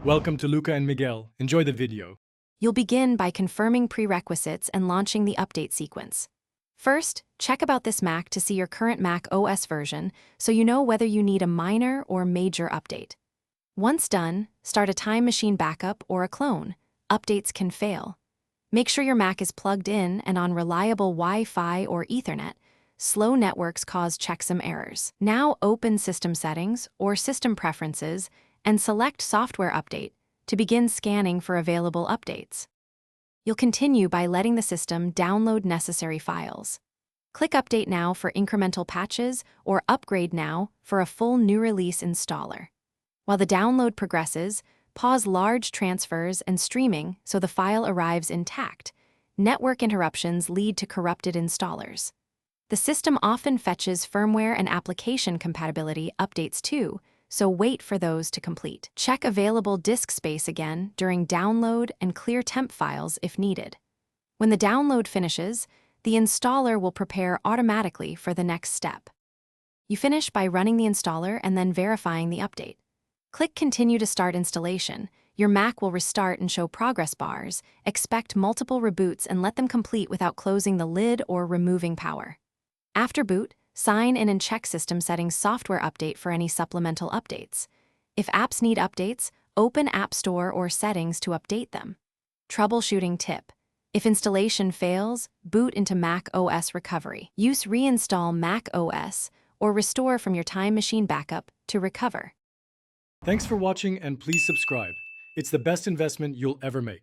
Welcome to Luca and Miguel. Enjoy the video. You'll begin by confirming prerequisites and launching the update sequence. First, check about this Mac to see your current Mac OS version so you know whether you need a minor or major update. Once done, start a time machine backup or a clone. Updates can fail. Make sure your Mac is plugged in and on reliable Wi-Fi or Ethernet. Slow networks cause checksum errors. Now open System Settings or System Preferences and select Software Update to begin scanning for available updates. You'll continue by letting the system download necessary files. Click Update Now for incremental patches or Upgrade Now for a full new release installer. While the download progresses, pause large transfers and streaming so the file arrives intact. Network interruptions lead to corrupted installers. The system often fetches firmware and application compatibility updates too, so wait for those to complete. Check available disk space again during download and clear temp files if needed. When the download finishes, the installer will prepare automatically for the next step. You finish by running the installer and then verifying the update. Click Continue to start installation. Your Mac will restart and show progress bars. Expect multiple reboots and let them complete without closing the lid or removing power. After boot, sign in and check System Settings Software Update for any supplemental updates. If apps need updates, open App Store or Settings to update them. Troubleshooting tip: if installation fails, boot into Mac OS Recovery. Use Reinstall Mac OS or restore from your Time Machine backup to recover. Thanks for watching and please subscribe. It's the best investment you'll ever make.